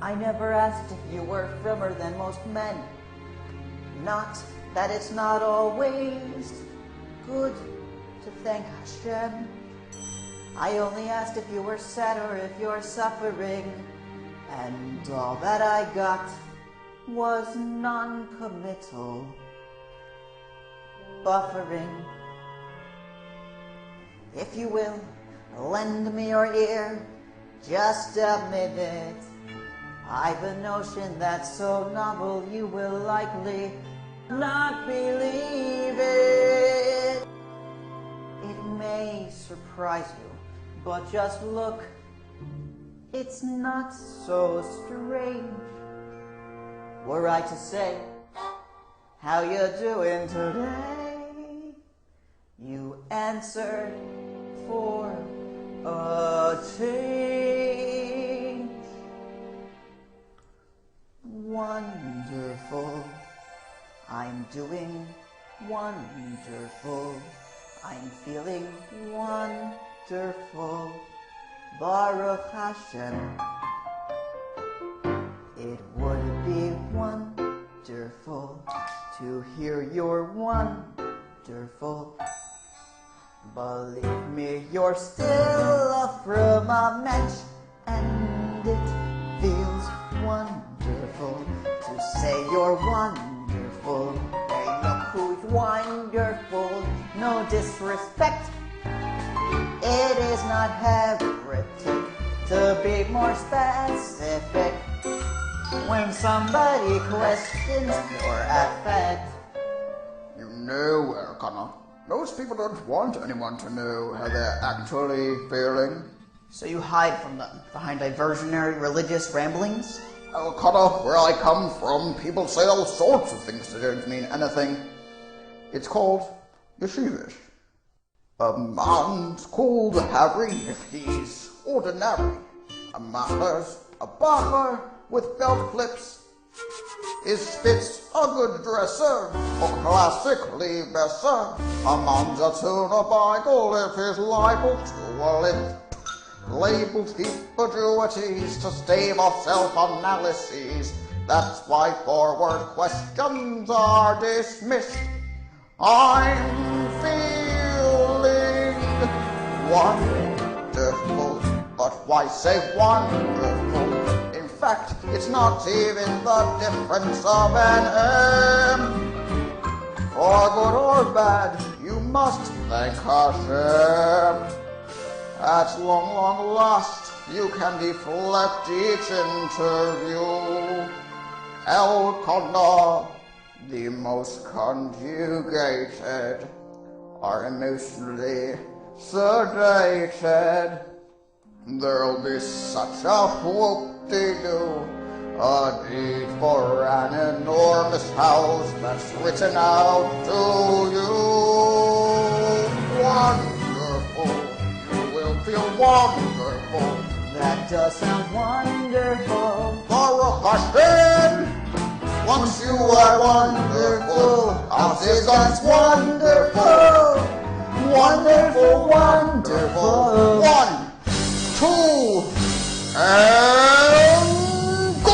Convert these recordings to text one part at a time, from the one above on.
I never asked if you were firmer than most men. Not that it's not always good to thank Hashem. I only asked if you were sad or if you're suffering, and all that I got was non-committal buffering. If you will, lend me your ear, just a minute. I've a notion that's so novel you will likely not believe it. It may surprise you, but just look, it's not so strange. Were I to say, how you doing today? You answered for a change. Wonderful. I'm doing wonderful. I'm feeling wonderful. Baruch Hashem. It would be wonderful to hear you're wonderful. Believe me, you're still a firmament, and it feels wonderful to say you're wonderful. Hey, look who's wonderful. No disrespect. It is not heretic to be more specific when somebody questions your affect. You know, Chanah, most people don't want anyone to know how they're actually feeling. So you hide from them behind diversionary religious ramblings? Oh, Chanah, where I come from, people say all sorts of things that don't mean anything. It's called yeshivish. A man's called Harry if he's ordinary. A man's a bacher with belt clips. His spits a good dresser, or classically besser. A man's a tuna Bible if he's liable to a lip. Labeled heap to stave off self-analyses. That's why forward questions are dismissed. I'm feeling wonderful, but why say wonderful? In fact, it's not even the difference of an M. For good or bad, you must thank Hashem. At long last, you can deflect each interview. Elkanah, the most conjugated, are emotionally sedated. There'll be such a whoop-de-doo, a deed for an enormous house that's written out to you. Wonderful. Feel wonderful. That does sound wonderful. Baruch Hashem. Once you are wonderful, house is God's wonderful. Wonderful, wonderful. 1, 2, and go!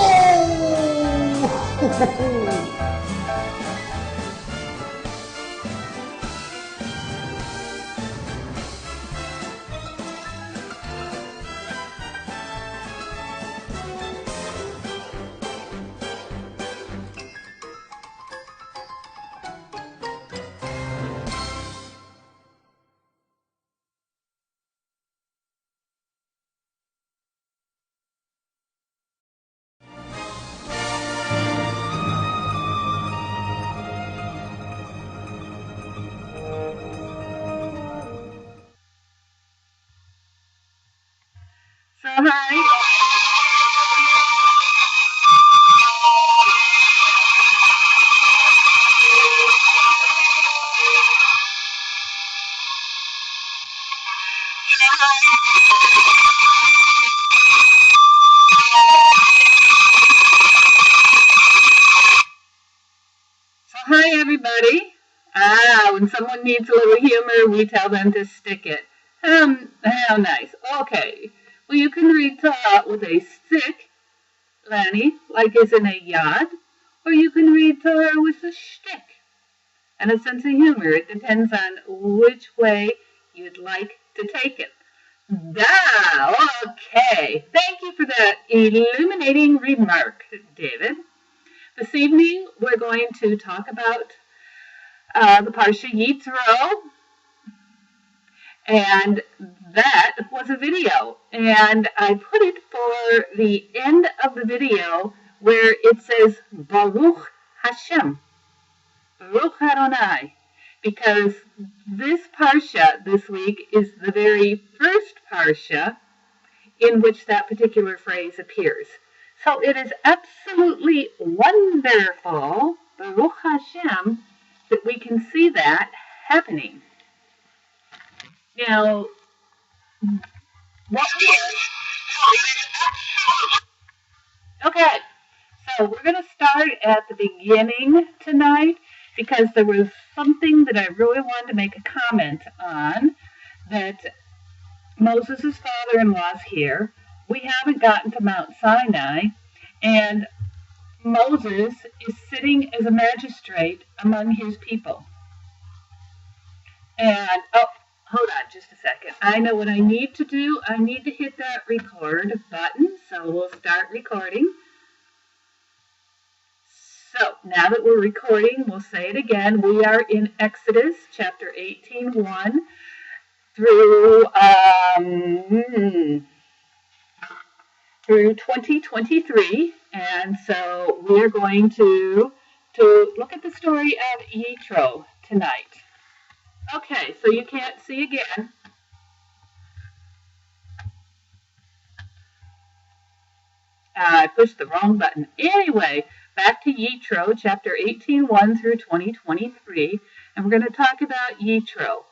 Hi. Hi, everybody. When someone needs a little humor, we tell them to stick it. How nice. Okay. Well, you can read Torah with a stick, Atzvani, like is in a yad, or you can read Torah with a shtick and a sense of humor. It depends on which way you'd like to take it. Okay. Thank you for that illuminating remark, David. This evening, we're going to talk about the Parsha Yitro, and that was a video. And I put it for the end of the video where it says, Baruch Hashem, Baruch Adonai, because this Parsha this week is the very first Parsha in which that particular phrase appears. So it is absolutely wonderful, Baruch Hashem, that we can see that happening. Now, okay, so we're going to start at the beginning tonight because there was something that I really wanted to make a comment on, that Moses' father-in-law's here. We haven't gotten to Mount Sinai, and Moses is sitting as a magistrate among his people. And, oh, hold on just a second. I know what I need to do. I need to hit that record button, so we'll start recording. So, now that we're recording, we'll say it again. We are in Exodus chapter 18:1 through 2023, and so we're going to look at the story of Yitro tonight. Okay, so you can't see again. I pushed the wrong button. Anyway, back to Yitro, chapter 18:1 through 20:23, and we're going to talk about Yitro.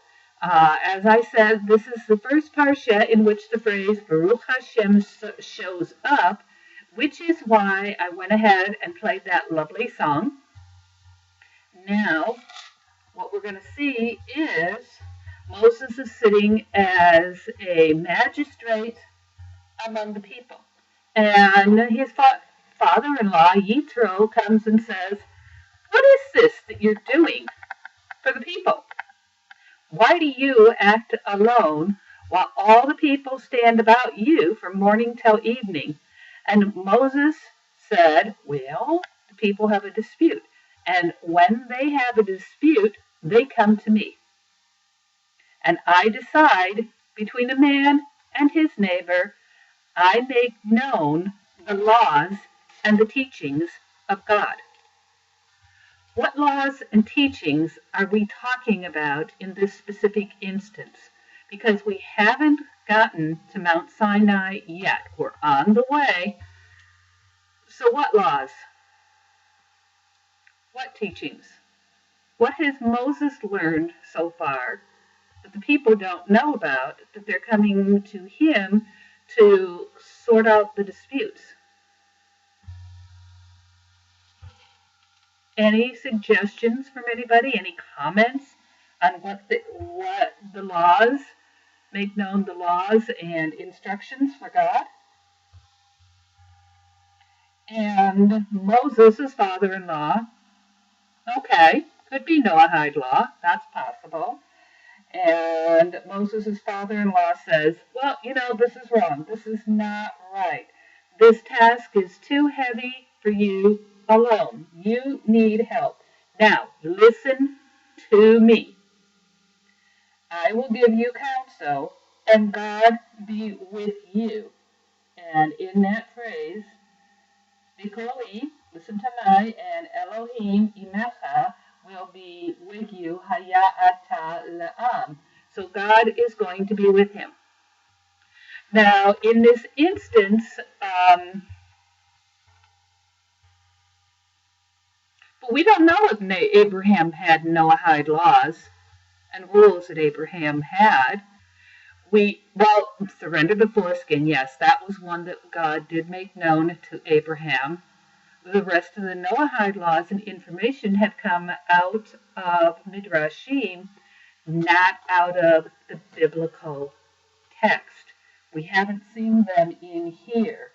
As I said, this is the first Parsha in which the phrase Baruch Hashem shows up, which is why I went ahead and played that lovely song. Now, what we're going to see is Moses is sitting as a magistrate among the people. And his father-in-law, Yitro, comes and says, "What is this that you're doing for the people? Why do you act alone while all the people stand about you from morning till evening?" And Moses said, well, the people have a dispute. And when they have a dispute, they come to me. And I decide between a man and his neighbor. I make known the laws and the teachings of God. What laws and teachings are we talking about in this specific instance? Because we haven't gotten to Mount Sinai yet. We're on the way. So what laws? What teachings? What has Moses learned so far that the people don't know about, that they're coming to him to sort out the disputes? Any suggestions from anybody? Any comments on what the laws, make known the laws and instructions for God? And Moses' father-in-law, okay, could be Noahide law, that's possible. And Moses' father-in-law says, well, this is wrong. This is not right. This task is too heavy for you alone. You need help. Now, listen to me. I will give you counsel, and God be with you. And in that phrase, Bikoli, listen to my, and Elohim imecha will be with you, haya ata la'am. So God is going to be with him. Now, in this instance, but we don't know if Abraham had Noahide laws and rules that Abraham had. Surrender the foreskin, yes, that was one that God did make known to Abraham. The rest of the Noahide laws and information had come out of Midrashim, not out of the biblical text. We haven't seen them in here.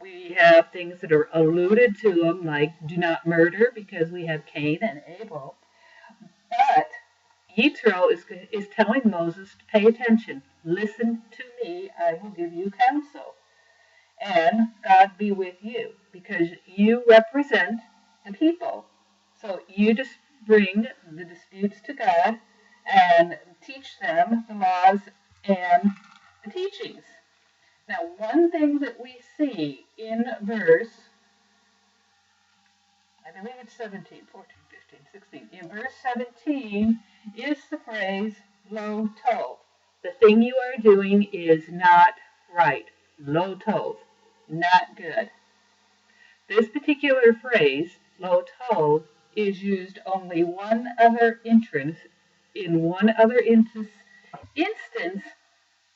We have things that are alluded to them, like do not murder, because we have Cain and Abel. But Yitro is telling Moses to pay attention. Listen to me, I will give you counsel. And God be with you, because you represent the people. So you just bring the disputes to God and teach them the laws and the teachings. Now, one thing that we see in verse, I believe it's 17, 14, 15, 16. In verse 17 is the phrase, lo tov. The thing you are doing is not right. Lo tov. Not good. This particular phrase, lo tov, is used only one other instance in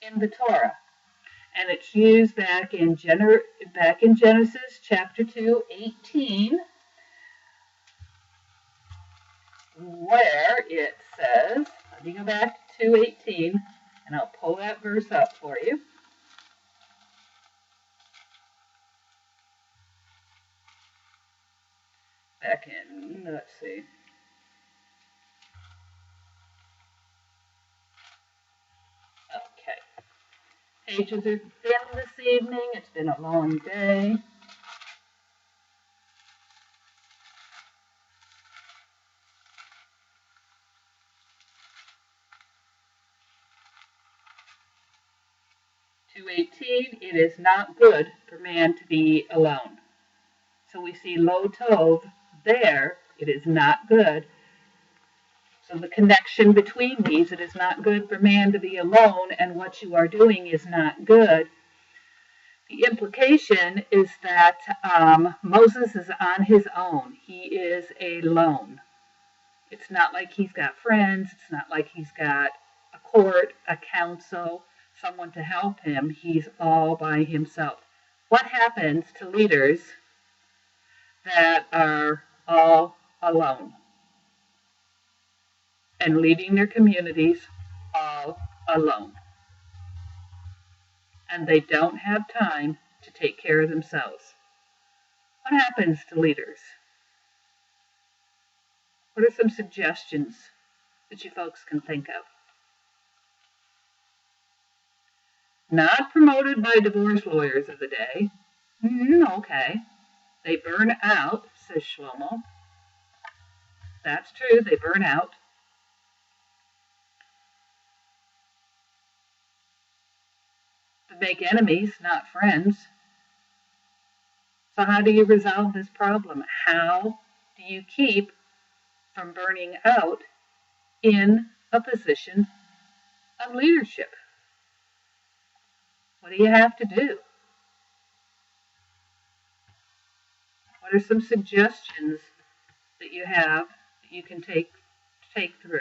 in the Torah. And it's used back in Genesis chapter 2, 18, where it says, let me go back to 2:18, and I'll pull that verse up for you. Back in, let's see. Okay. Pages are thin this evening. It's been a long day. It is not good for man to be alone. So we see lo tov there. It is not good. So the connection between these, it is not good for man to be alone, and what you are doing is not good. The implication is that Moses is on his own. He is alone. It's not like he's got friends. It's not like he's got a court, a council, someone to help him. He's all by himself. What happens to leaders that are all alone and leading their communities all alone? And they don't have time to take care of themselves. What happens to leaders? What are some suggestions that you folks can think of? Not promoted by divorce lawyers of the day. Okay. They burn out, says Shlomo. That's true, they burn out. They make enemies, not friends. So how do you resolve this problem? How do you keep from burning out in a position of leadership? What do you have to do? What are some suggestions that you have that you can take through?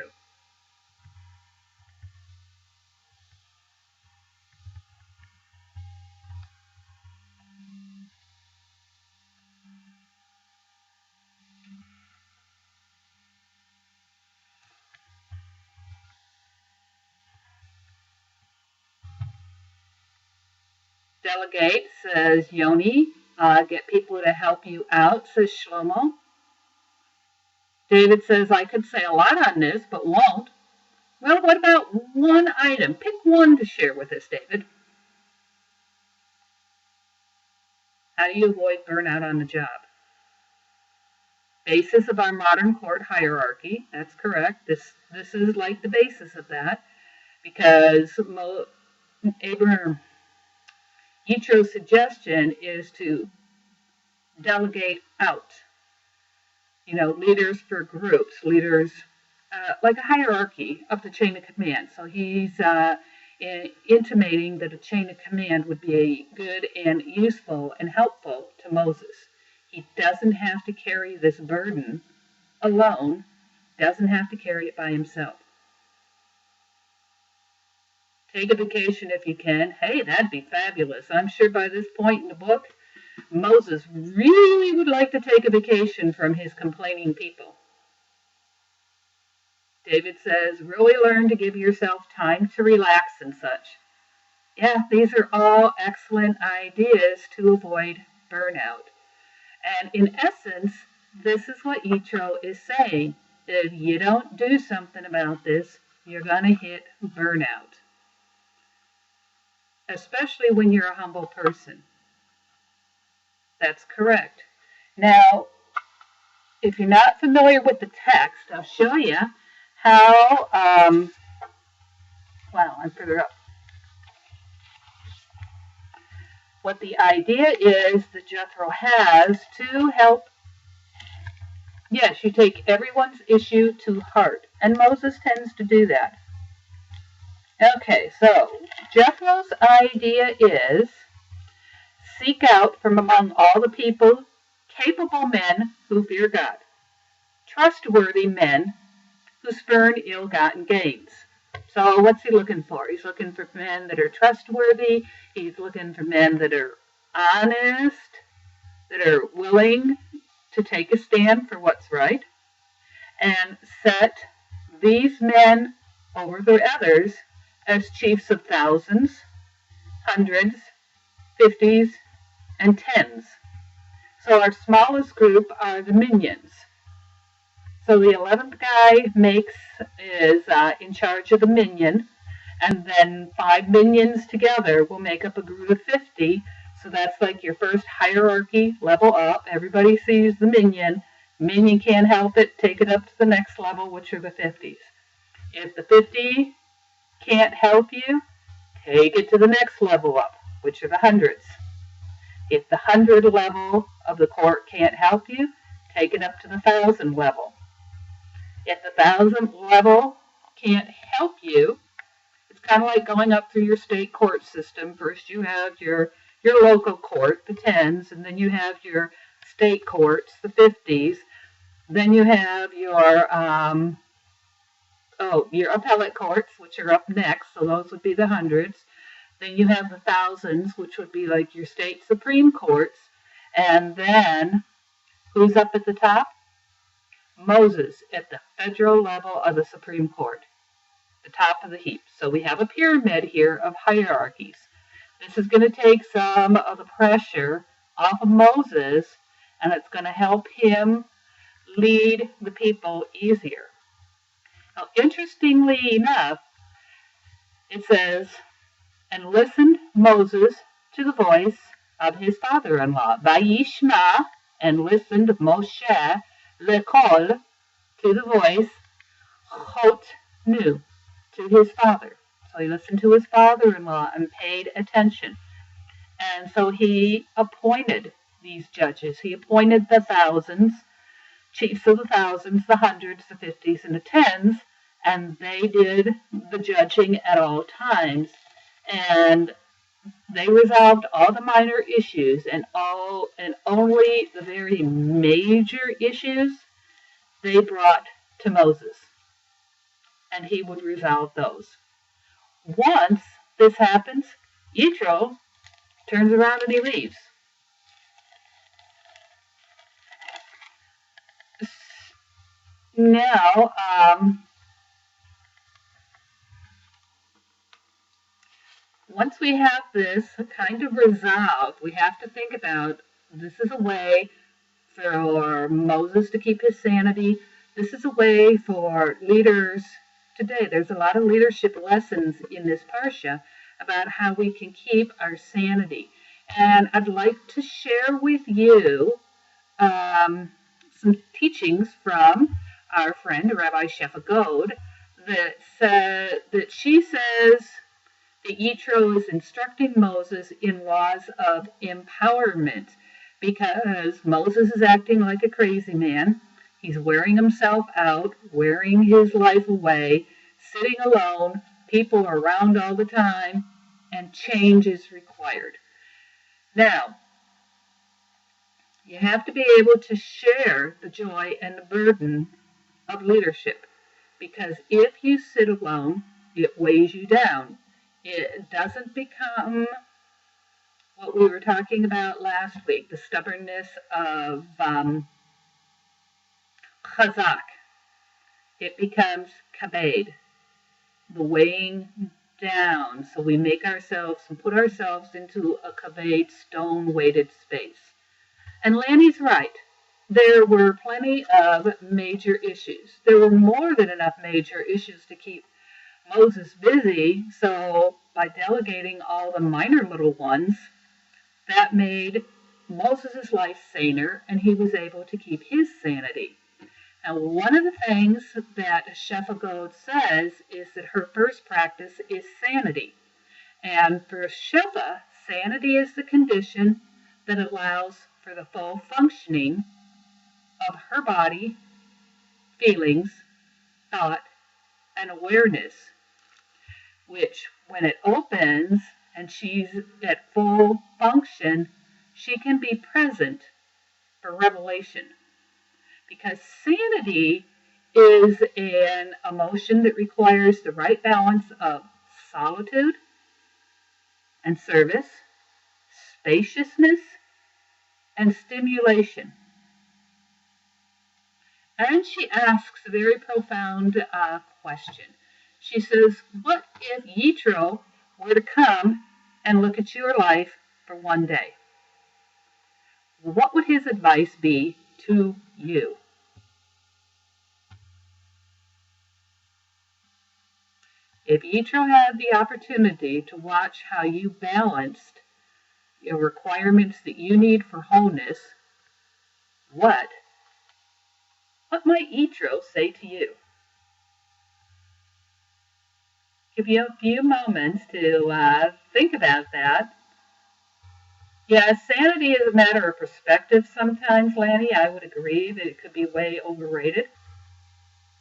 Delegate, says Yoni. Get people to help you out, says Shlomo. David says, I could say a lot on this, but won't. Well, what about one item? Pick one to share with us, David. How do you avoid burnout on the job? Basis of our modern court hierarchy. That's correct. This is like the basis of that, because Yitro's suggestion is to delegate out. Leaders for groups, leaders like a hierarchy of the chain of command. So he's intimating that a chain of command would be good and useful and helpful to Moses. He doesn't have to carry this burden alone, doesn't have to carry it by himself. Take a vacation if you can. Hey, that'd be fabulous. I'm sure by this point in the book, Moses really would like to take a vacation from his complaining people. David says, really learn to give yourself time to relax and such. Yeah, these are all excellent ideas to avoid burnout. And in essence, this is what Yitro is saying. If you don't do something about this, you're going to hit burnout, especially when you're a humble person. That's correct. Now, if you're not familiar with the text, I'll show you how, I'm further up. What the idea is that Jethro has to help. Yes, you take everyone's issue to heart, and Moses tends to do that. Okay, so Jethro's idea is seek out from among all the people capable men who fear God, trustworthy men who spurn ill-gotten gains. So what's he looking for? He's looking for men that are trustworthy. He's looking for men that are honest, that are willing to take a stand for what's right, and set these men over the others as chiefs of thousands, hundreds, fifties, and tens. So our smallest group are the minions. So the 11th guy is in charge of the minion, and then 5 minions together will make up a group of 50. So that's like your first hierarchy level up. Everybody sees the minion. Minion can't help it. Take it up to the next level, which are the 50s. If the 50 can't help you, take it to the next level up, which are the hundreds. If the 100 level of the court can't help you, take it up to the 1,000 level. If the 1,000 level can't help you, it's kind of like going up through your state court system. First you have your local court, the 10s, and then you have your state courts, the 50s. Then you have your appellate courts, which are up next, so those would be the hundreds. Then you have the thousands, which would be like your state Supreme Courts. And then, who's up at the top? Moses at the federal level of the Supreme Court, the top of the heap. So we have a pyramid here of hierarchies. This is going to take some of the pressure off of Moses, and it's going to help him lead the people easier. Now, interestingly enough, it says, and listened Moses to the voice of his father-in-law. Vayishma, and listened Moshe lekol, to the voice, chotnu, to his father. So he listened to his father-in-law and paid attention. And so he appointed these judges. He appointed the thousands, chiefs of the thousands, the hundreds, the 50s, and the 10s, and they did the judging at all times. And they resolved all the minor issues, and only the very major issues they brought to Moses, and he would resolve those. Once this happens, Yitro turns around and he leaves. Now, once we have this kind of resolved, we have to think about, this is a way for Moses to keep his sanity. This is a way for leaders today. There's a lot of leadership lessons in this Parsha about how we can keep our sanity. And I'd like to share with you some teachings from our friend, Rabbi Shefa God, that she says that Yitro is instructing Moses in laws of empowerment, because Moses is acting like a crazy man. He's wearing himself out, wearing his life away, sitting alone, people are around all the time, and change is required. Now, you have to be able to share the joy and the burden of leadership, because if you sit alone, it weighs you down. It doesn't become what we were talking about last week, the stubbornness of chazak. It becomes kabed, the weighing down. So we make ourselves and put ourselves into a kabed, stone-weighted space. And Lanny's right. There were plenty of major issues. There were more than enough major issues to keep Moses busy, so by delegating all the minor little ones, that made Moses' life saner, and he was able to keep his sanity. Now, one of the things that Shepha says is that her first practice is sanity. And for Shepha, sanity is the condition that allows for the full functioning of her body, feelings, thought, and awareness, which when it opens and she's at full function, she can be present for revelation. Because sanity is an emotion that requires the right balance of solitude and service, spaciousness, and stimulation. And she asks a very profound question. She says, what if Yitro were to come and look at your life for one day? What would his advice be to you? If Yitro had the opportunity to watch how you balanced your requirements that you need for wholeness, what might Yitro say to you? Give you a few moments to think about that. Yeah, sanity is a matter of perspective sometimes, Lanny. I would agree that it could be way overrated.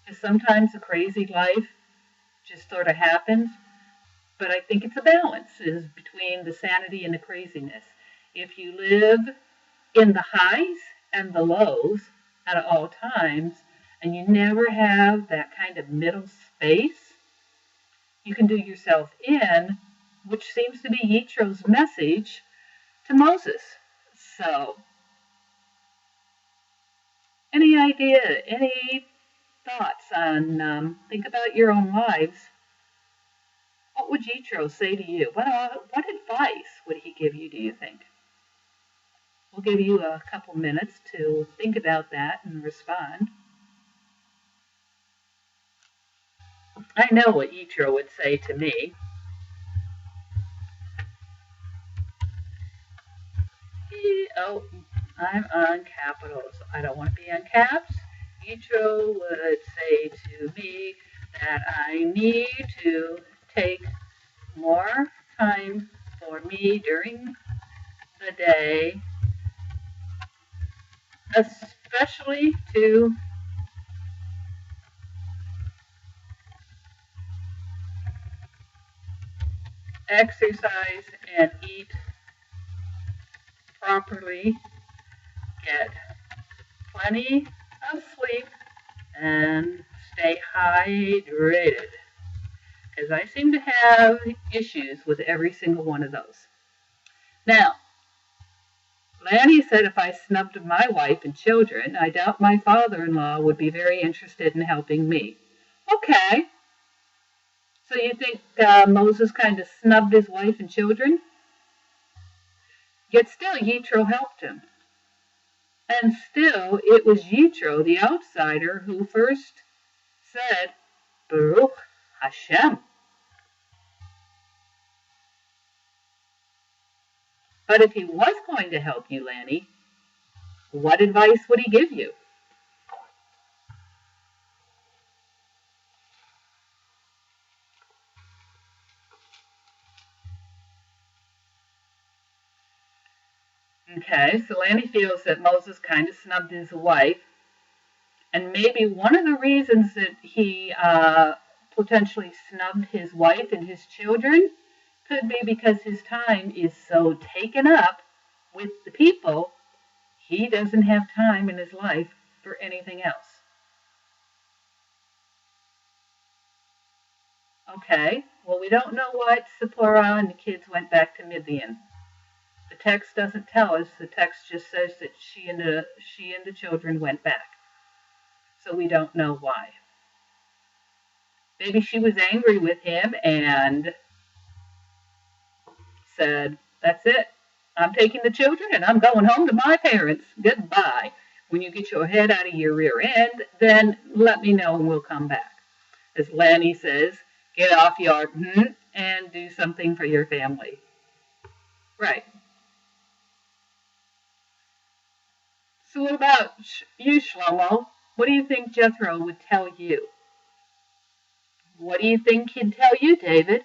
Because sometimes a crazy life just sort of happens. But I think it's a balance is between the sanity and the craziness. If you live in the highs and the lows at all times, and you never have that kind of middle space, you can do yourself in, which seems to be Yitro's message to Moses. So, any idea, any thoughts on, think about your own lives. What would Yitro say to you? What advice would he give you, do you think? We'll give you a couple minutes to think about that and respond. I know what Yitro would say to me. Oh, I'm on capitals. I don't want to be on caps. Yitro would say to me that I need to take more time for me during the day, especially to exercise and eat properly, get plenty of sleep, and stay hydrated. Because I seem to have issues with every single one of those. Now, Lanny said if I snubbed my wife and children, I doubt my father-in-law would be very interested in helping me. Okay. So you think Moses kind of snubbed his wife and children? Yet still Yitro helped him. And still it was Yitro, the outsider, who first said, Baruch Hashem. But if he was going to help you, Lanny, what advice would he give you? Okay, so Lanny feels that Moses kind of snubbed his wife. And maybe one of the reasons that he potentially snubbed his wife and his children could be because his time is so taken up with the people, he doesn't have time in his life for anything else. Okay, well, we don't know why Zipporah and the kids went back to Midian. The text doesn't tell us. The text just says that she and the children went back. So we don't know why. Maybe she was angry with him and said, that's it. I'm taking the children and I'm going home to my parents. Goodbye. When you get your head out of your rear end, then let me know and we'll come back. As Lanny says, get off your and do something for your family. Right. So what about you, Shlomo? What do you think Jethro would tell you? What do you think he'd tell you, David?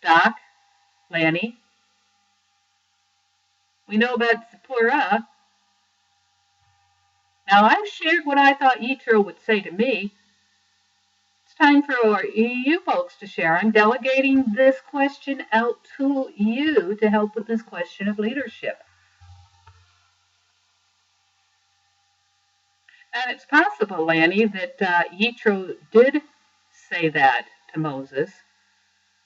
Doc? Lanny? We know about Zipporah. Now, I've shared what I thought Yitro would say to me. It's time for you folks to share. I'm delegating this question out to you to help with this question of leadership. And it's possible, Lanny, that Yitro did say that to Moses.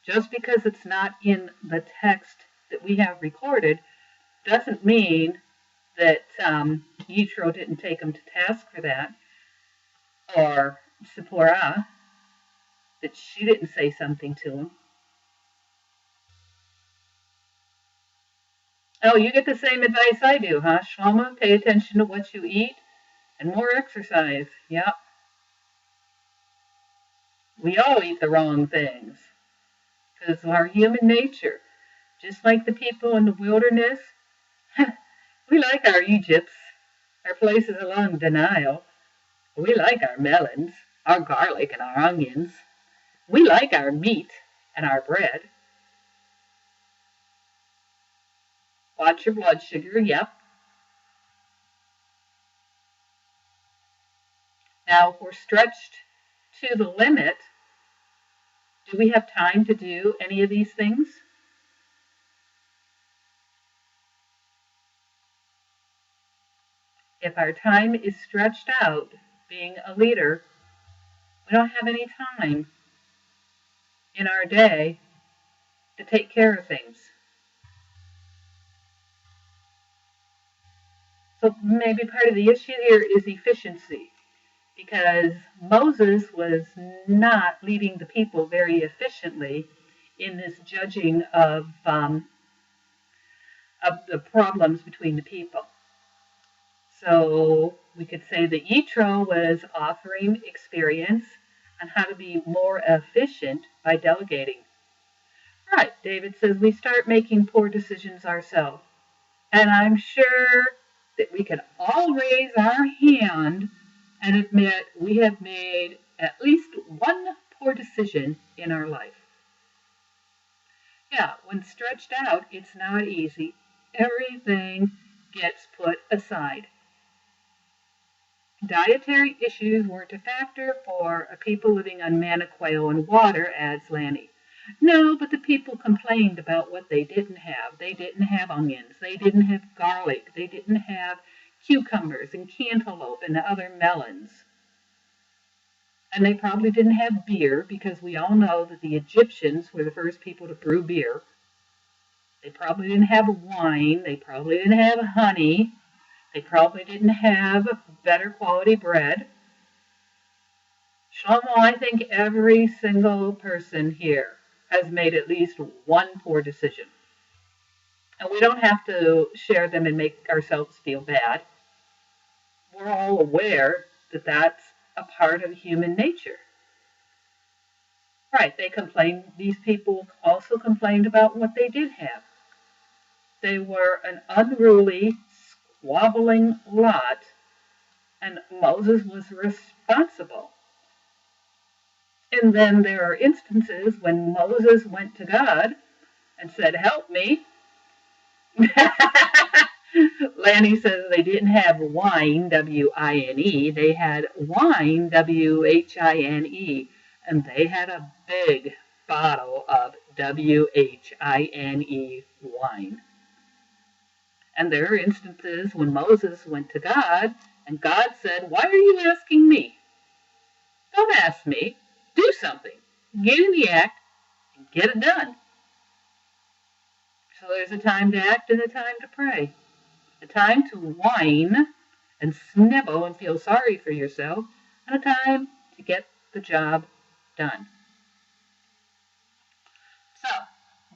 Just because it's not in the text that we have recorded doesn't mean that Yitro didn't take him to task for that, or Zipporah, that she didn't say something to him. Oh, you get the same advice I do, huh, Shlomo? Pay attention to what you eat and more exercise. Yep. We all eat the wrong things because of our human nature. Just like the people in the wilderness, we like our Egypts, our places along the Nile. We like our melons, our garlic, and our onions. We like our meat and our bread. Watch your blood sugar, yep. Now, if we're stretched to the limit, do we have time to do any of these things? If our time is stretched out being a leader, we don't have any time in our day to take care of things. So maybe part of the issue here is efficiency, because Moses was not leading the people very efficiently in this judging of the problems between the people. So we could say that Yitro was offering experience on how to be more efficient by delegating. Right, David says we start making poor decisions ourselves. And I'm sure that we can all raise our hand and admit we have made at least one poor decision in our life. Yeah, when stretched out, it's not easy. Everything gets put aside. Dietary issues weren't a factor for people living on manna, quail, and water, adds Lanny. No, but the people complained about what they didn't have. They didn't have onions. They didn't have garlic. They didn't have cucumbers and cantaloupe and other melons. And they probably didn't have beer, because we all know that the Egyptians were the first people to brew beer. They probably didn't have wine. They probably didn't have honey. They probably didn't have better quality bread. Shlomo, I think every single person here has made at least one poor decision. And we don't have to share them and make ourselves feel bad. We're all aware that that's a part of human nature. Right, these people also complained about what they did have. They were an unruly, squabbling lot, and Moses was responsible. And then there are instances when Moses went to God and said, "Help me." Lanny says they didn't have wine, W-I-N-E. They had wine, W-H-I-N-E. And they had a big bottle of W-H-I-N-E wine. And there are instances when Moses went to God, and God said, "Why are you asking me? Don't ask me. Do something. Get in the act and get it done." So there's a time to act and a time to pray. A time to whine and snivel and feel sorry for yourself, and a time to get the job done. So,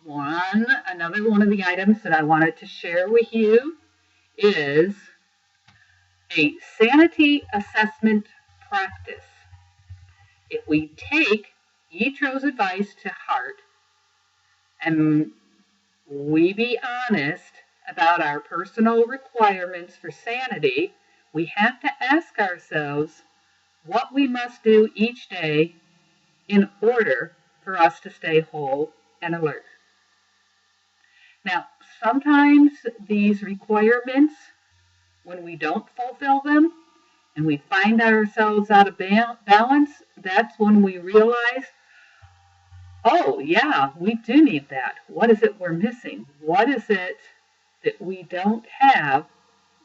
Another one of the items that I wanted to share with you is a sanity assessment practice. If we take Yitro's advice to heart and we be honest about our personal requirements for sanity, we have to ask ourselves what we must do each day in order for us to stay whole and alert. Now, sometimes these requirements, when we don't fulfill them and we find ourselves out of balance, that's when we realize, oh, yeah, we do need that. What is it we're missing? What is it that we don't have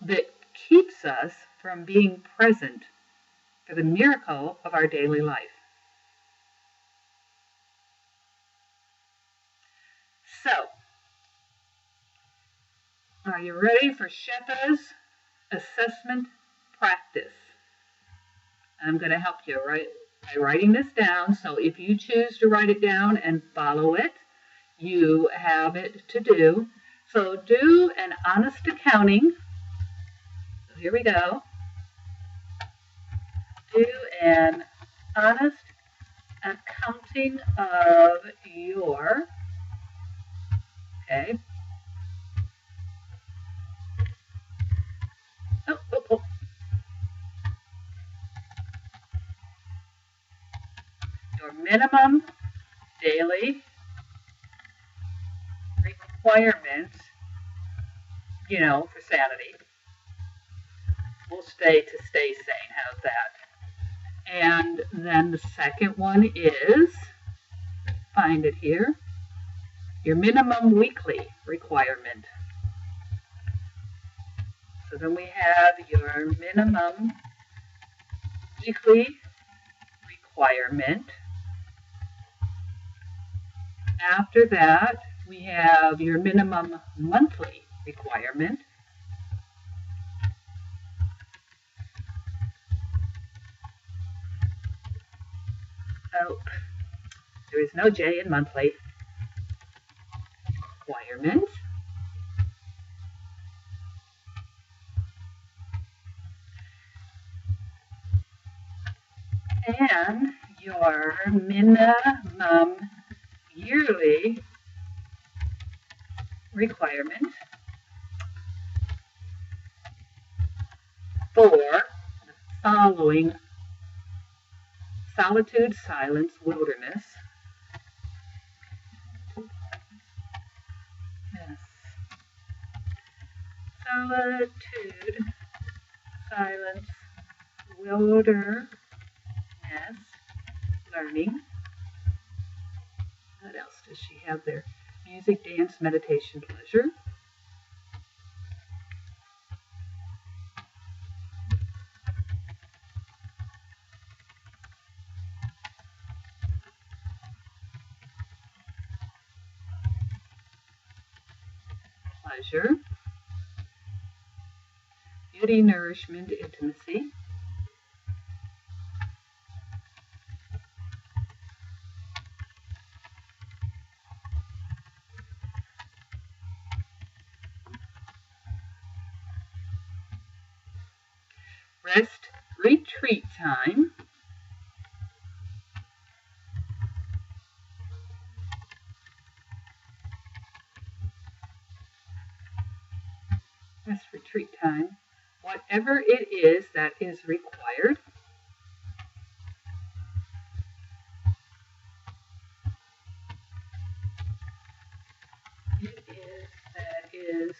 that keeps us from being present for the miracle of our daily life? So, are you ready for Shepha's assessment practice? I'm going to help you by writing this down. So if you choose to write it down and follow it, you have it to do. So do an honest accounting. So here we go. Do an honest accounting of your, okay. Oh. Your minimum daily requirements, for sanity. We'll stay sane. How's that? And then the second one is, find it here, your minimum weekly requirement. So then we have your minimum weekly requirement. After that, we have your minimum monthly requirement. Oh, there is no J in monthly. Requirement. And your minimum yearly requirement for the following: solitude, silence, wilderness. Yes. Solitude, silence, wilderness, learning. What else does she have there? Music, dance, meditation, pleasure. Pleasure. Beauty, nourishment, intimacy. Rest, retreat time. Rest, retreat time. Whatever it is that is required. That is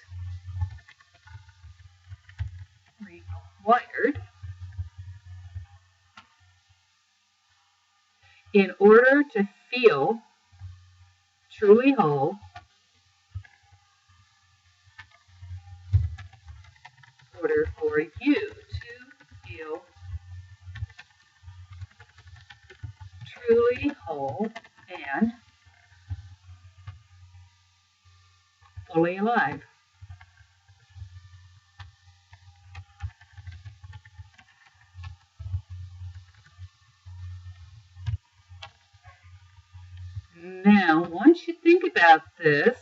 required in order to feel truly whole, in order for you to feel truly whole and fully alive. Now, Now, once you think about this,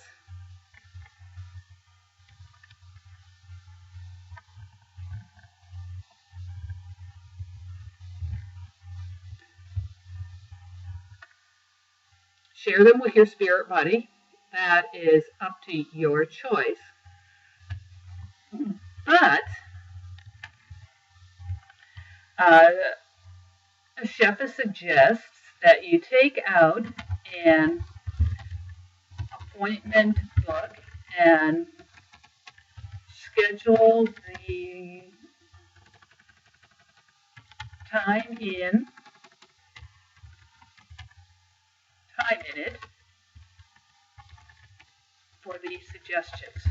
share them with your spirit buddy. That is up to your choice. But Shefa suggests that you take out an appointment book and schedule the time in it for these suggestions.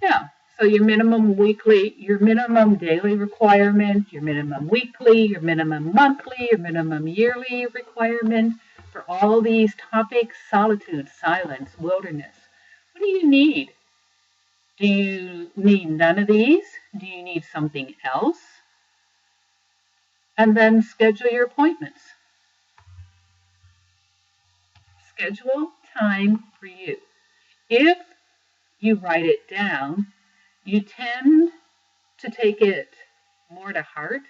Yeah, so your minimum weekly, your minimum daily requirement, your minimum weekly, your minimum monthly, your minimum yearly requirement for all these topics: solitude, silence, wilderness. What do you need? Do you need none of these? Do you need something else? And then schedule your appointments. Schedule time for you. If you write it down, you tend to take it more to heart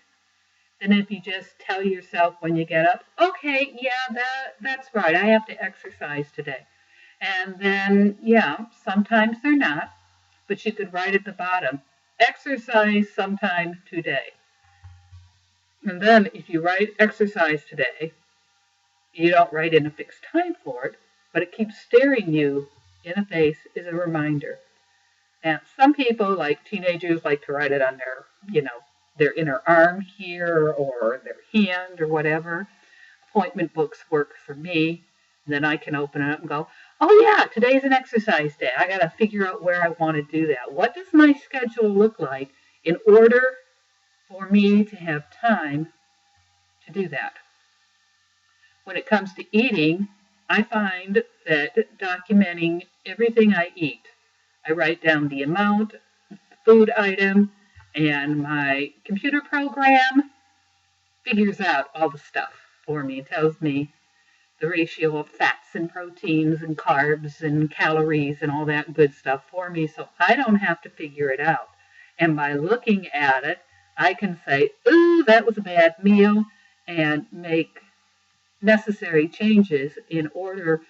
than if you just tell yourself when you get up, okay, yeah, that's right, I have to exercise today. And then, yeah, sometimes they're not, but you could write at the bottom, exercise sometime today. And then if you write exercise today, you don't write in a fixed time for it, but it keeps staring you in the face as a reminder. And some people, like teenagers, like to write it on their inner arm here or their hand or whatever. Appointment books work for me. And then I can open it up and go, oh yeah, today's an exercise day. I got to figure out where I want to do that. What does my schedule look like in order for me to have time to do that? When it comes to eating, I find that documenting everything I eat, I write down the amount, the food item, and my computer program figures out all the stuff for me. It tells me the ratio of fats and proteins and carbs and calories and all that good stuff for me, so I don't have to figure it out. And by looking at it, I can say, ooh, that was a bad meal, and make necessary changes in order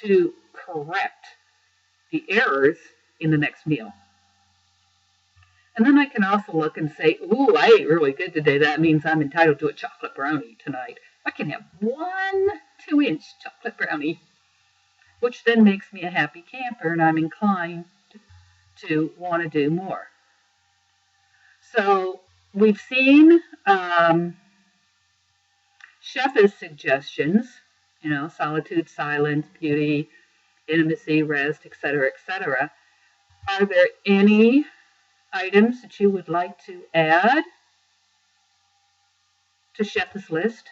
to correct the errors in the next meal. And then I can also look and say, ooh, I ate really good today. That means I'm entitled to a chocolate brownie tonight. I can have 1 2-inch chocolate brownie, which then makes me a happy camper, and I'm inclined to want to do more. So we've seen Shefa's suggestions, solitude, silence, beauty, intimacy, rest, etc., etc. Are there any items that you would like to add to Shefa's list?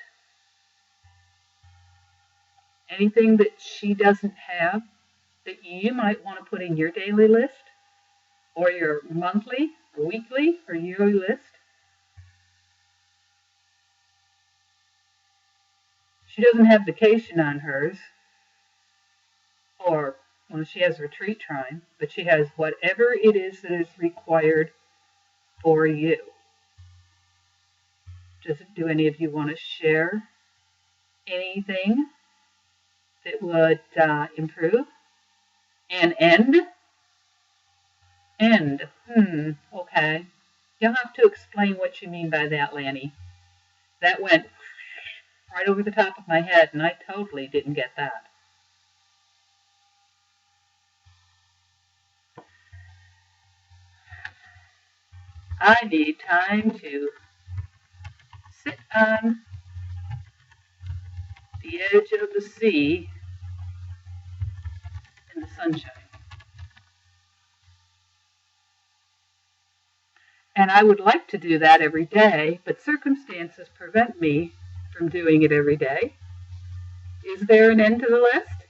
Anything that she doesn't have that you might want to put in your daily list, or your monthly, or weekly, or yearly list? She doesn't have vacation on hers, or she has retreat time, but she has whatever it is that is required for you. Do any of you want to share anything that would improve? And end? End. Okay. You'll have to explain what you mean by that, Lanny. That went right over the top of my head, and I totally didn't get that. I need time to sit on the edge of the sea in the sunshine. And I would like to do that every day, but circumstances prevent me from doing it every day. Is there an end to the list?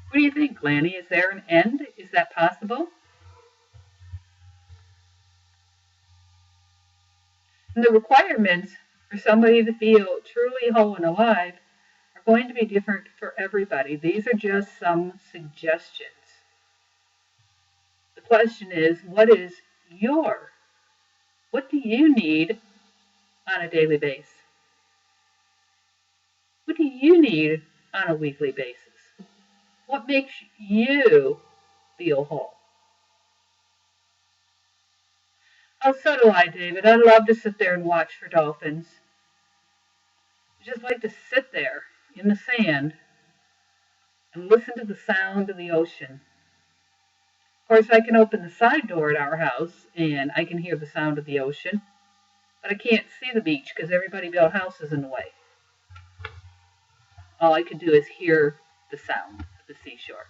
What do you think, Lanny? Is there an end? Is that possible? And the requirements for somebody to feel truly whole and alive are going to be different for everybody. These are just some suggestions. The question is, what do you need on a daily basis? What do you need on a weekly basis? What makes you feel whole? Oh, so do I, David. I love to sit there and watch for dolphins. I just like to sit there in the sand and listen to the sound of the ocean. Of course, I can open the side door at our house and I can hear the sound of the ocean, but I can't see the beach because everybody built houses in the way. All I can do is hear the sound of the seashore.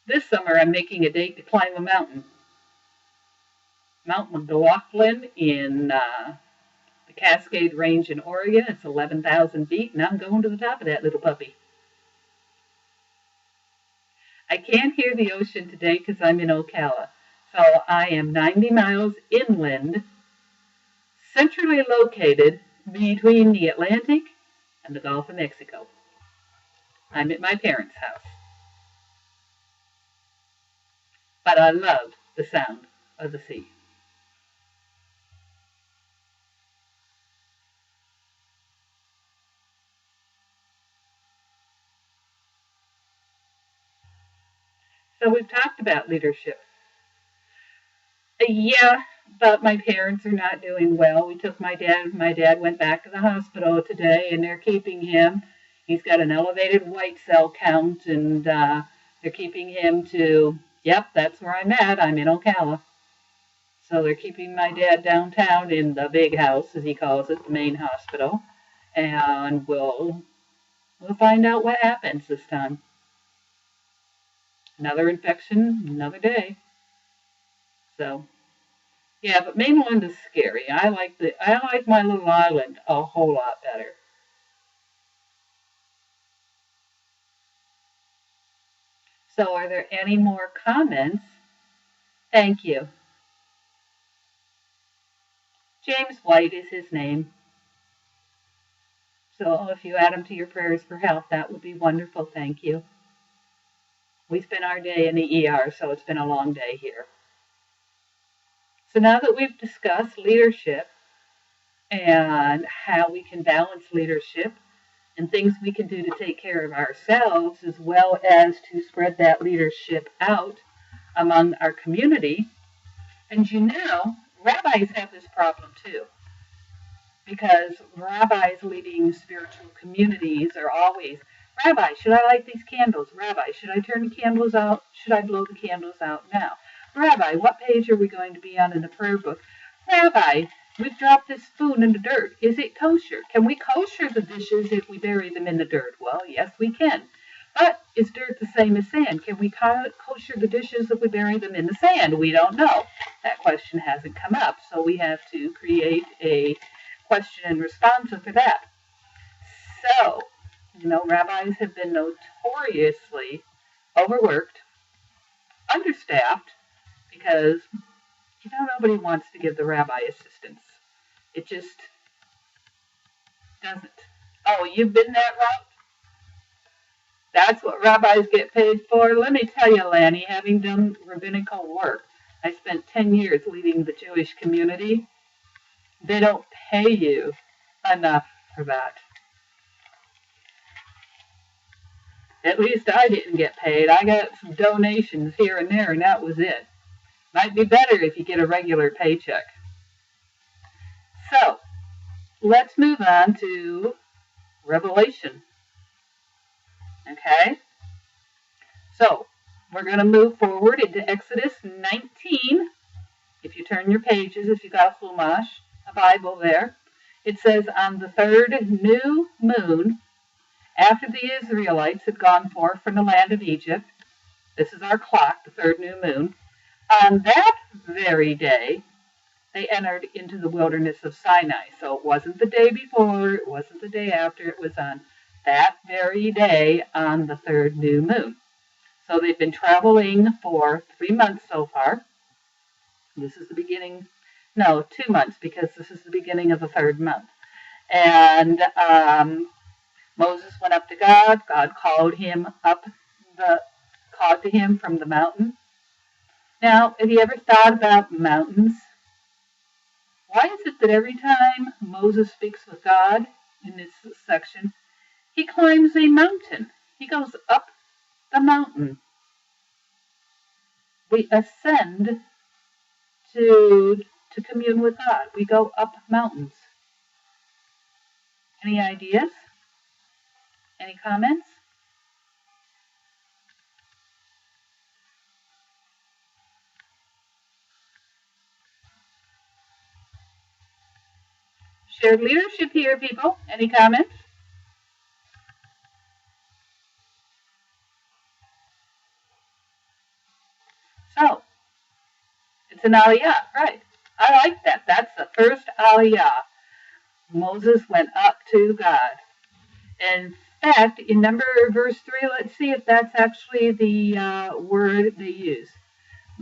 This summer, I'm making a date to climb a mountain. Mount McLaughlin in the Cascade Range in Oregon. It's 11,000 feet, and I'm going to the top of that little puppy. I can't hear the ocean today because I'm in Ocala. So I am 90 miles inland, centrally located between the Atlantic and the Gulf of Mexico. I'm at my parents' house. But I love the sound of the sea. So we've talked about leadership. Yeah, but my parents are not doing well. We took my dad. My dad went back to the hospital today, and they're keeping him. He's got an elevated white cell count, and they're keeping him to, yep, that's where I'm at. I'm in Ocala. So they're keeping my dad downtown in the big house, as he calls it, the main hospital. And we'll find out what happens this time. Another infection, another day. So, yeah, but mainland is scary. I like my little island a whole lot better. So, are there any more comments? Thank you. James White is his name. So, if you add him to your prayers for health, that would be wonderful. Thank you. We spent our day in the ER, so it's been a long day here. So now that we've discussed leadership and how we can balance leadership and things we can do to take care of ourselves as well as to spread that leadership out among our community, and rabbis have this problem too. Because rabbis leading spiritual communities are always, Rabbi, should I light these candles? Rabbi, should I turn the candles out? Should I blow the candles out now? Rabbi, what page are we going to be on in the prayer book? Rabbi, we've dropped this spoon in the dirt. Is it kosher? Can we kosher the dishes if we bury them in the dirt? Well, yes, we can. But is dirt the same as sand? Can we kosher the dishes if we bury them in the sand? We don't know. That question hasn't come up, so we have to create a question and response for that. So, rabbis have been notoriously overworked, understaffed, because, nobody wants to give the rabbi assistance. It just doesn't. Oh, you've been that route? That's what rabbis get paid for? Let me tell you, Lanny, having done rabbinical work, I spent 10 years leading the Jewish community. They don't pay you enough for that. At least I didn't get paid. I got some donations here and there, and that was it. Might be better if you get a regular paycheck. So, let's move on to Revelation. Okay? So, we're going to move forward into Exodus 19. If you turn your pages, if you got a Chumash, a Bible there, it says, on the third new moon, after the Israelites had gone forth from the land of Egypt, this is our clock, the third new moon, on that very day, they entered into the wilderness of Sinai. So it wasn't the day before, it wasn't the day after, it was on that very day on the third new moon. So they've been traveling for 3 months so far. This is the beginning, no, 2 months, because this is the beginning of the third month. And Moses went up to God. God called to him from the mountain. Now, have you ever thought about mountains? Why is it that every time Moses speaks with God in this section, he climbs a mountain? He goes up the mountain. We ascend to commune with God. We go up mountains. Any ideas? Any comments? Shared leadership here, people. Any comments? So, it's an aliyah, right. I like that. That's the first aliyah. Moses went up to God. In fact, in verse 3, let's see if that's actually the word they use.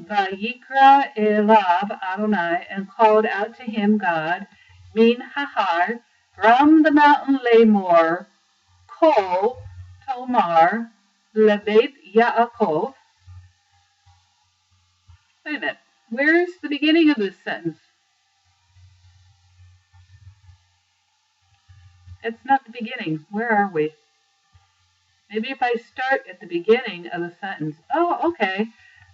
Vayikra elav Adonai, and called out to him God, min hahar, from the mountain Lamor, kol tomar lebeit Yaakov. Wait a minute. Where's the beginning of this sentence? It's not the beginning. Where are we? Maybe if I start at the beginning of the sentence. Oh, okay.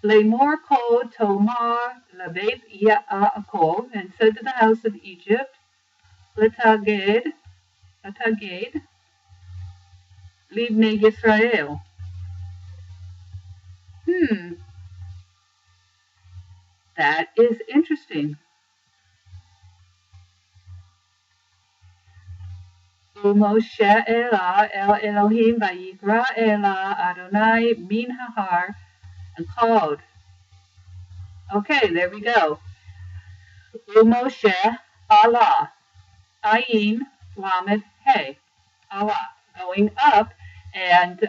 Lamor kol tomar lebeit Yaakov, and said to the house of Egypt, Letaged, Libnei Yisrael. That is interesting. Moshe Ela El Elohim Vayikra Ela Adonai Min Hahar, and called. Okay, there we go. Moshe Allah Ayin Lamed Hey Allah, going up, and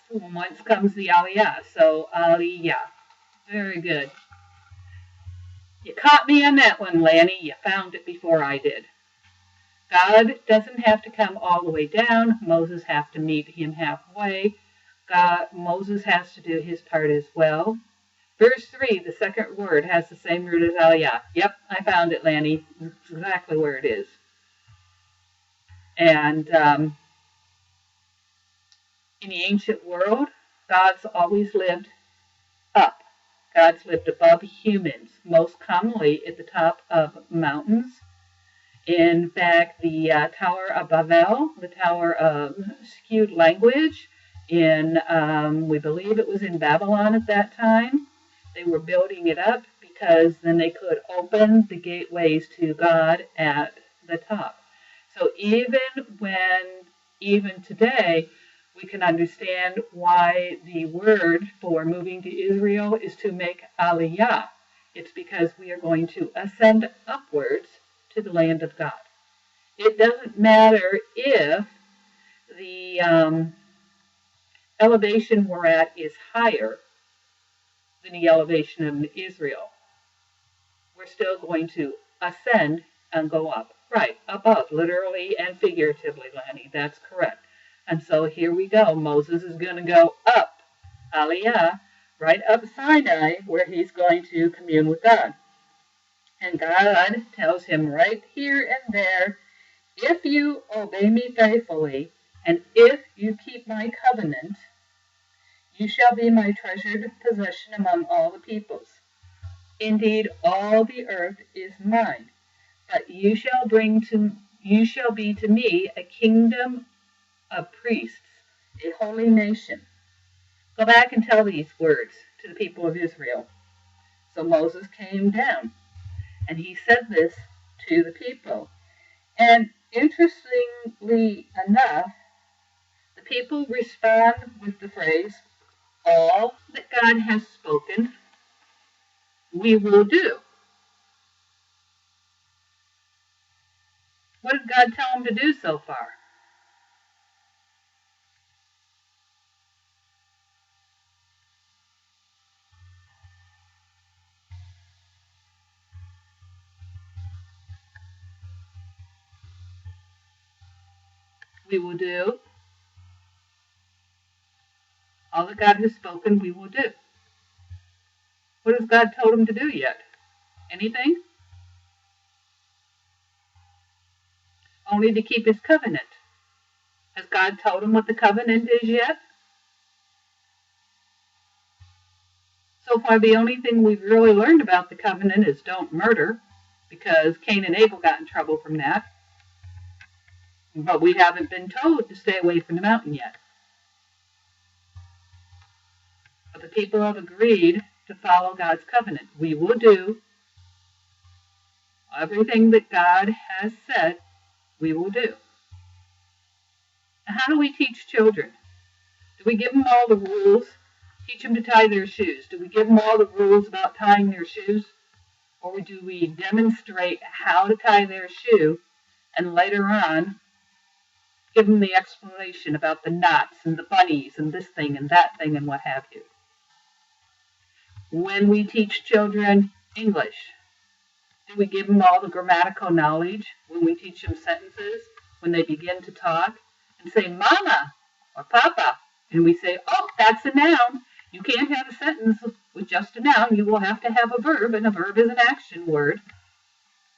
once comes the Aliyah. So Aliyah. Very good. You caught me on that one, Lanny. You found it before I did. God doesn't have to come all the way down. Moses has to meet him halfway. Moses has to do his part as well. Verse 3, the second word, has the same root as aliyah. Yep, I found it, Lanny. It's exactly where it is. And in the ancient world, God's always lived up. God's lived above humans, most commonly at the top of mountains. In fact, the Tower of Babel, the Tower of Skewed Language, we believe it was in Babylon at that time. They were building it up because then they could open the gateways to God at the top. So even today, we can understand why the word for moving to Israel is to make aliyah. It's because we are going to ascend upwards to the land of God. It doesn't matter if the elevation we're at is higher than the elevation of Israel. We're still going to ascend and go up. Right, above, literally and figuratively, Lanny. That's correct. And so here we go. Moses is going to go up, Aliyah, right up Sinai, where he's going to commune with God. And God tells him right here and there, if you obey me faithfully, and if you keep my covenant, you shall be my treasured possession among all the peoples. Indeed, all the earth is mine, but you shall be to me a kingdom of priests, a holy nation. Go back and tell these words to the people of Israel. So Moses came down, and he said this to the people. And interestingly enough, the people respond with the phrase, all that God has spoken, we will do. What did God tell them to do so far? we will do. All that God has spoken, we will do. What has God told him to do yet? Anything? Only to keep his covenant. Has God told him what the covenant is yet? So far, the only thing we've really learned about the covenant is don't murder, because Cain and Abel got in trouble from that. But we haven't been told to stay away from the mountain yet. But the people have agreed to follow God's covenant. We will do everything that God has said, we will do. And how do we teach children? Do we give them all the rules? Teach them to tie their shoes. Do we give them all the rules about tying their shoes? Or do we demonstrate how to tie their shoe and later on give them the explanation about the knots and the bunnies and this thing and that thing and what have you? When we teach children English, do we give them all the grammatical knowledge when we teach them sentences, when they begin to talk and say mama or papa, and we say, oh, that's a noun. You can't have a sentence with just a noun. You will have to have a verb, and a verb is an action word.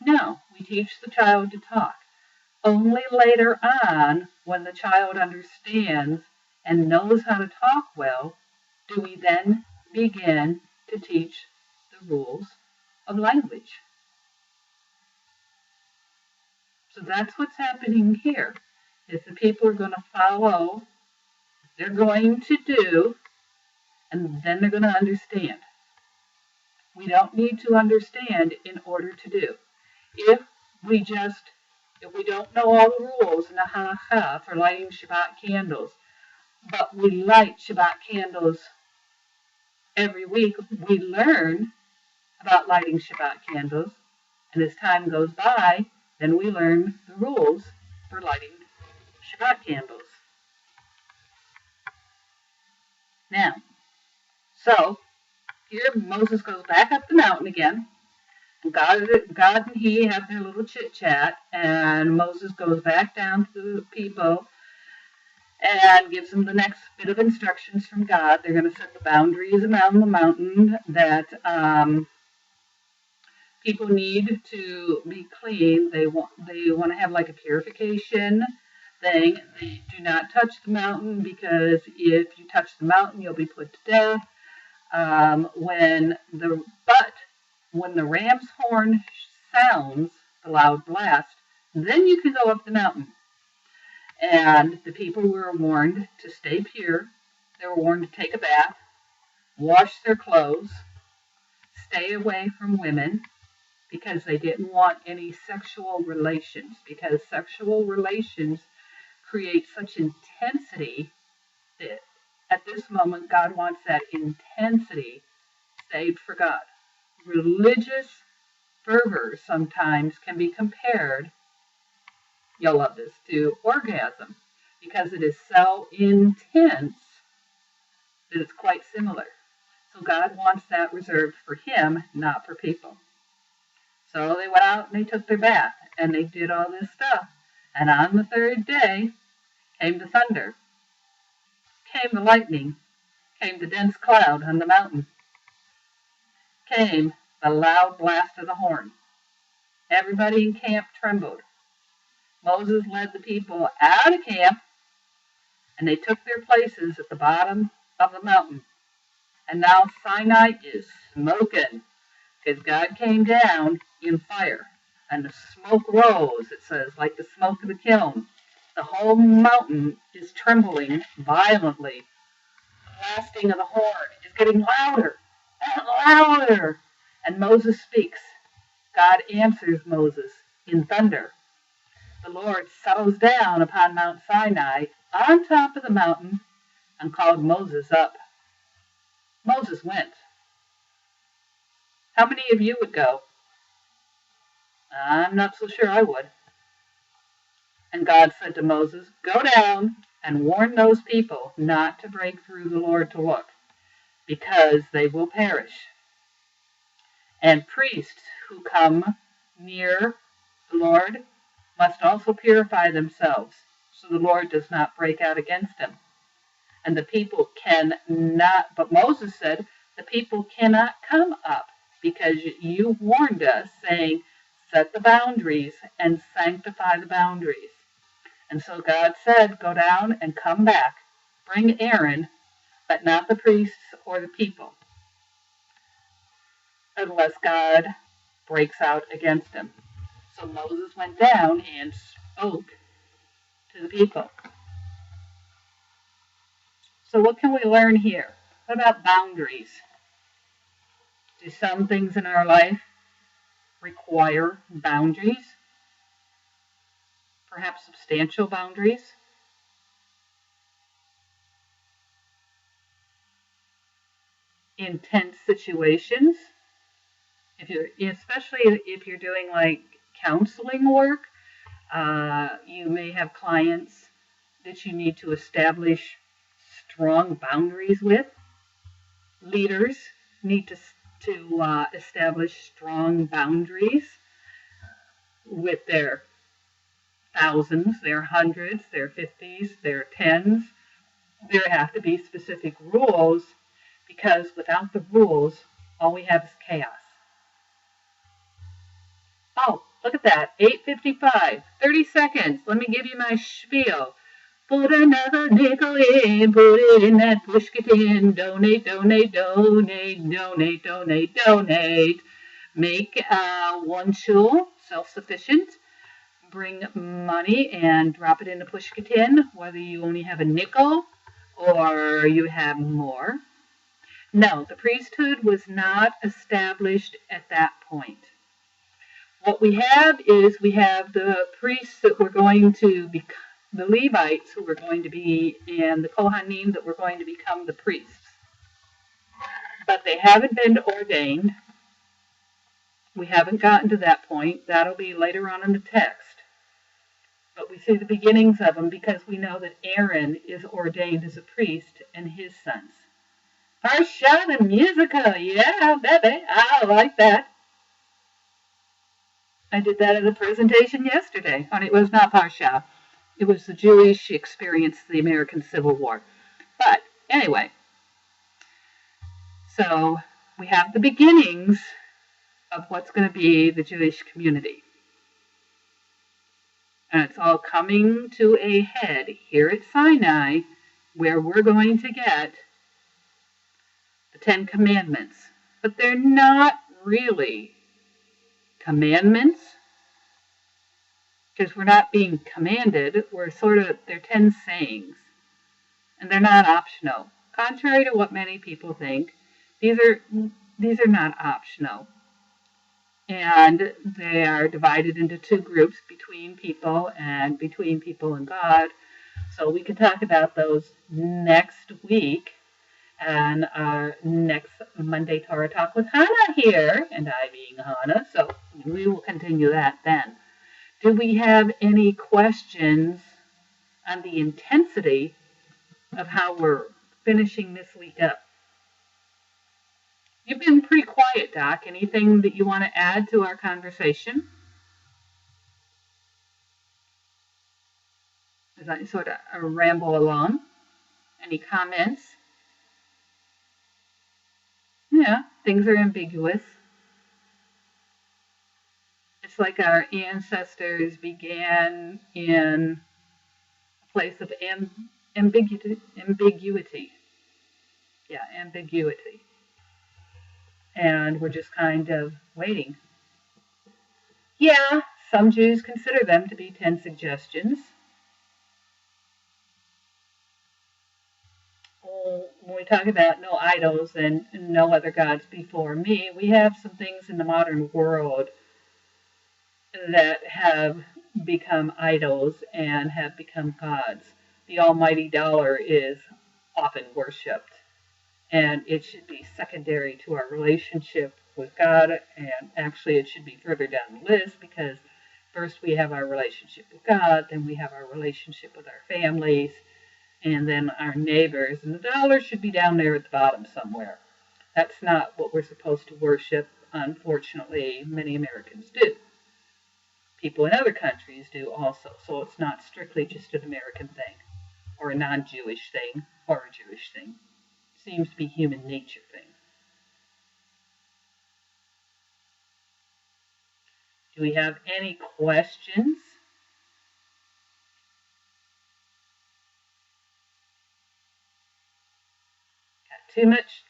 No, we teach the child to talk. Only later on, when the child understands and knows how to talk well, do we then begin to teach the rules of language. So that's what's happening here, is the people are going to follow, they're going to do, and then they're going to understand. We don't need to understand in order to do. If we don't know all the rules in the halacha for lighting Shabbat candles, but we light Shabbat candles every week, we learn about lighting Shabbat candles, and as time goes by, then we learn the rules for lighting Shabbat candles. Now, so here Moses goes back up the mountain again. God and he have their little chit-chat, and Moses goes back down to the people and gives them the next bit of instructions from God. They're going to set the boundaries around the mountain, that people need to be clean. They want to have like a purification thing. They do not touch the mountain, because if you touch the mountain, you'll be put to death. When the ram's horn sounds, the loud blast, then you can go up the mountain. And the people were warned to stay pure. They were warned to take a bath, wash their clothes, stay away from women, because they didn't want any sexual relations, because sexual relations create such intensity that at this moment God wants that intensity saved for God. Religious fervor sometimes can be compared, you'll love this, to orgasm, because it is so intense that it's quite similar. So God wants that reserved for him, not for people. So they went out and they took their bath, and they did all this stuff. And on the third day came the thunder, came the lightning, came the dense cloud on the mountain, came the loud blast of the horn. Everybody in camp trembled. Moses led the people out of camp, and they took their places at the bottom of the mountain. And now Sinai is smoking, because God came down in fire, and the smoke rose, it says, like the smoke of the kiln. The whole mountain is trembling violently. The blasting of the horn is getting louder and louder. And Moses speaks. God answers Moses in thunder. The Lord settles down upon Mount Sinai on top of the mountain and called Moses up. Moses went. How many of you would go? I'm not so sure I would. And God said to Moses, go down and warn those people not to break through the Lord to look, because they will perish. And priests who come near the Lord must also purify themselves, so the Lord does not break out against him. And the people cannot, but Moses said, the people cannot come up because you warned us, saying, set the boundaries and sanctify the boundaries. And so God said, go down and come back. Bring Aaron, but not the priests or the people, unless God breaks out against him. So Moses went down and spoke to the people. So what can we learn here? What about boundaries? Do some things in our life require boundaries? Perhaps substantial boundaries? Intense situations? Especially if you're doing like counseling work, you may have clients that you need to establish strong boundaries with. Leaders need to establish strong boundaries with their thousands, their hundreds, their 50s, their tens. There have to be specific rules, because without the rules, all we have is chaos. Oh, look at that, 8:55, 30 seconds. Let me give you my spiel. Put another nickel in, put it in that pushkit in. Donate, donate, donate, donate, donate, donate. Make OneShul self-sufficient. Bring money and drop it in the pushkit tin, whether you only have a nickel or you have more. No, the priesthood was not established at that point. What we have is we have the priests that were going to be the Levites who were going to be, and the Kohanim that were going to become the priests. But they haven't been ordained. We haven't gotten to that point. That'll be later on in the text. But we see the beginnings of them because we know that Aaron is ordained as a priest and his sons. Parsha the musical, yeah, baby, I like that. I did that in a presentation yesterday, and it was not Parsha. It was the Jewish experience of the American Civil War. But anyway, so we have the beginnings of what's going to be the Jewish community. And it's all coming to a head here at Sinai, where we're going to get the 10 Commandments. But they're not really commandments, because we're not being commanded. They're 10 sayings. And they're not optional. Contrary to what many people think, these are not optional. And they are divided into two groups, between people and God. So we can talk about those next week and our next Monday Torah Talk with Chanah here, and I being Chanah, so we will continue that then. Do we have any questions on the intensity of how we're finishing this week up? You've been pretty quiet, Doc. Anything that you want to add to our conversation? As I sort of ramble along. Any comments? Yeah, things are ambiguous. It's like our ancestors began in a place of ambiguity. Yeah, ambiguity. And we're just kind of waiting. Yeah, some Jews consider them to be 10 suggestions. When we talk about no idols and no other gods before me, we have some things in the modern world that have become idols and have become gods. The almighty dollar is often worshipped, and it should be secondary to our relationship with God, and actually it should be further down the list, because first we have our relationship with God, then we have our relationship with our families, and then our neighbors, and the dollar should be down there at the bottom somewhere. That's not what we're supposed to worship. Unfortunately, many Americans do. people in other countries do also. So it's not strictly just an American thing or a non-Jewish thing or a Jewish thing. It seems to be human nature thing. Do we have any questions? Got too much?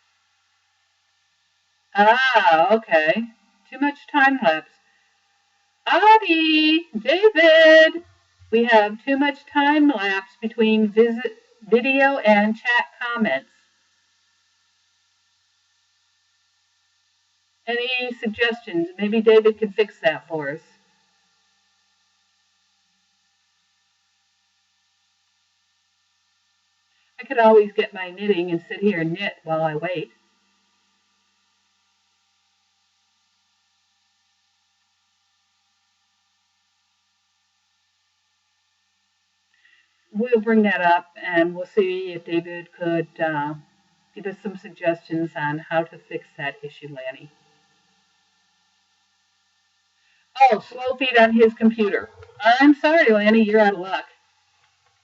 Ah, okay. Too much time lapse. Adi, David, we have too much time lapse between video and chat comments. Any suggestions? Maybe David can fix that for us. I could always get my knitting and sit here and knit while I wait. We'll bring that up and we'll see if David could give us some suggestions on how to fix that issue, Lanny. Oh, slow feed on his computer. I'm sorry, Lanny, you're out of luck.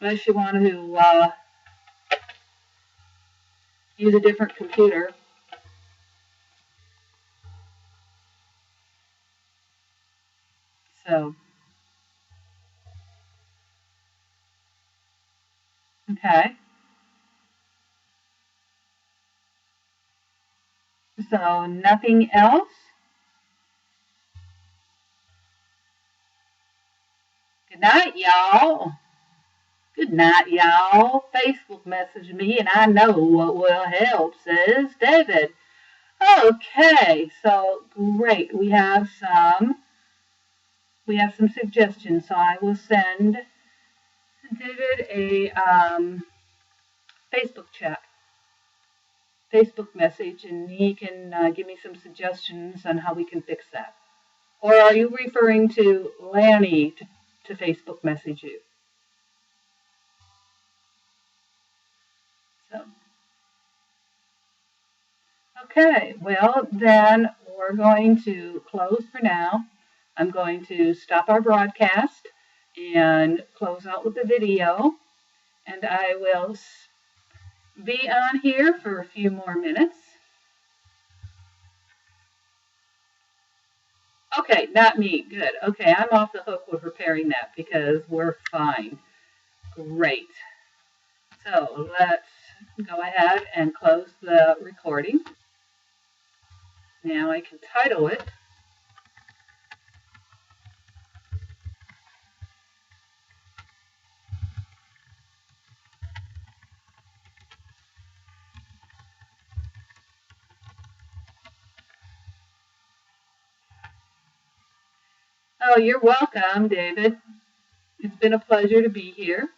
Unless you want to use a different computer. So, okay. So, nothing else? Good night, y'all. Good night, y'all. Facebook messaged me and I know what will help, says David. Okay, so great. We have some suggestions. So I will send David a Facebook message, and he can give me some suggestions on how we can fix that. Or are you referring to Lanny to Facebook message you? So, okay, well then we're going to close for now. I'm going to stop our broadcast and close out with the video, and I will be on here for a few more minutes. Okay, not me. Good. Okay, I'm off the hook with repairing that because we're fine. Great. So let's go ahead and close the recording. Now I can title it. Oh, you're welcome, David. It's been a pleasure to be here.